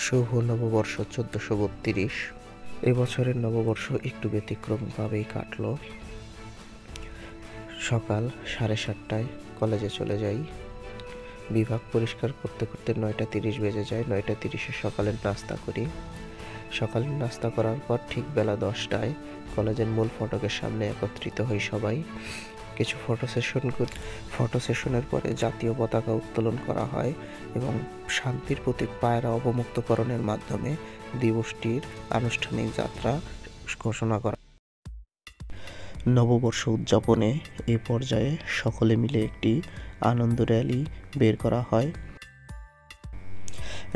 শুভ নববর্ষ 1432। এবছরের নববর্ষ একটু ব্যতিক্রমভাবেই কাটল। সকাল 7:30টায় কলেজে চলে যাই। বিভাগ পরিষ্কার করতে করতে 9:30 বেজে যায়। 9:30-এ সকালের নাস্তা করি। সকালের নাস্তা করার পর ঠিক বেলা 10টায় কলেজের মূল ফটকের সামনে একত্রিত হই সবাই। কিছু ফটো সেশনের পরে জাতীয় পতাকা উত্তোলন করা হয় এবং শান্তির প্রতীক পায়রা অবমুক্তকরণের মাধ্যমে দিবসটির আনুষ্ঠানিক যাত্রা ঘোষণা করা। নববর্ষ উদযাপনে এ পর্যায়ে সকলে মিলে একটি আনন্দ র্যালি বের করা হয়।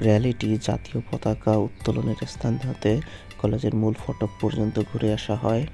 র্যালিটি জাতীয় পতাকা উত্তোলনের স্থান হতে কলেজের মূল ফটক পর্যন্ত ঘুরে আসা হয়।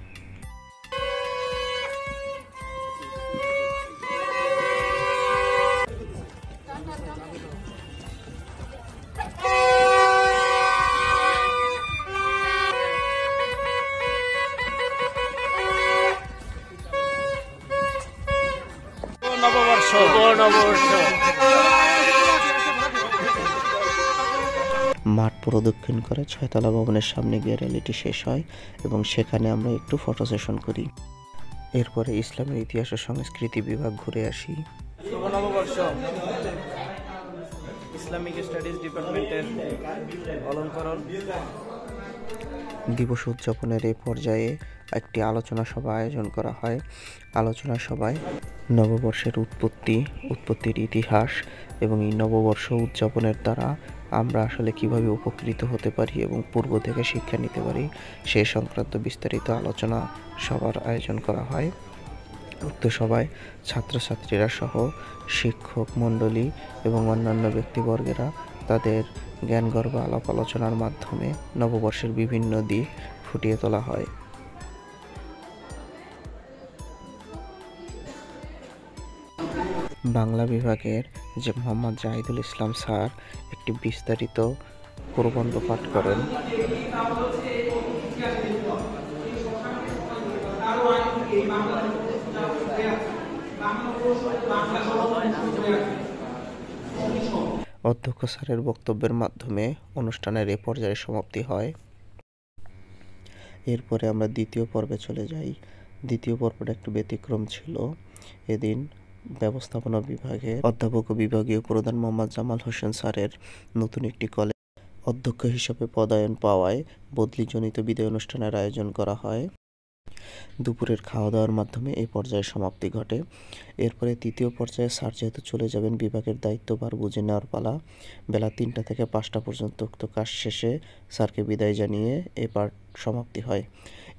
মাঠ প্রদক্ষিণ করে 6তলা ভবনের সামনে গিয়ে র্যালিটি শেষ হয় এবং সেখানে আমরা একটু ফটো সেশন করি। এরপরে ইসলামের ইতিহাস ও সংস্কৃতি বিভাগ ঘুরে আসি। শুভ নববর্ষ ইসলামিক স্টাডিজ ডিপার্টমেন্টের অলংকরণ দিবস উদযাপনের এই পর্যায়ে একটি আলোচনা সভা আয়োজন করা হয়। আলোচনা সভায় নববর্ষের উৎপত্তির ইতিহাস এবং এই নববর্ষ উদযাপনের দ্বারা আমরা আসলে কিভাবে উপকৃত হতে পারি এবং পূর্ব থেকে শিক্ষা নিতে পারি সে সংক্রান্ত বিস্তারিত আলোচনা সভার আয়োজন করা হয়। উক্ত সভায় ছাত্রছাত্রীরা সহ শিক্ষক মণ্ডলী এবং অন্যান্য ব্যক্তিবর্গেরা তাদের জ্ঞানগর্ভ আলাপ আলোচনার মাধ্যমে নববর্ষের বিভিন্ন দিক ফুটিয়ে তোলা হয়। বাংলা বিভাগের যে মোহাম্মদ জাহিদুল ইসলাম স্যার একটি বিস্তারিত প্রবন্ধ পাঠ করেন। অধ্যক্ষ স্যারের বক্তব্যের মাধ্যমে অনুষ্ঠানের এ পর্যায়ে সমাপ্তি হয়। এরপরে আমরা দ্বিতীয় পর্বে চলে যাই। দ্বিতীয় পর্বটা একটু ব্যতিক্রম ছিল। এদিন ব্যবস্থাপনা বিভাগের অধ্যাপক ও বিভাগীয় প্রধান মোহাম্মদ জামাল হোসেন স্যারের নতুন একটি কলেজ অধ্যক্ষ হিসেবে পদায়ন পাওয়ায় বদলিজনিত বিদায় অনুষ্ঠানের আয়োজন করা হয়। দুপুরের খাওয়া দাওয়ার মাধ্যমে এই পর্যায়ে সমাপ্তি ঘটে। এরপরে তৃতীয় পর্যায়ে স্যার যেহেতু চলে যাবেন, বিভাগের দায়িত্বভার বুঝে নেওয়ার পালা। বেলা 3টা থেকে 5টা পর্যন্ত উক্ত কাজ শেষে স্যারকে বিদায় জানিয়ে এ পাঠ সমাপ্তি হয়।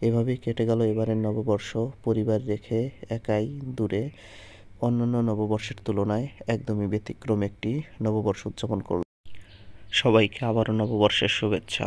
এভাবেই কেটে গেল এবারের নববর্ষ। পরিবার রেখে একাই দূরে অন্যান্য নববর্ষের তুলনায় একদমই ব্যতিক্রম একটি নববর্ষ উদযাপন করল। সবাইকে আবারও নববর্ষের শুভেচ্ছা।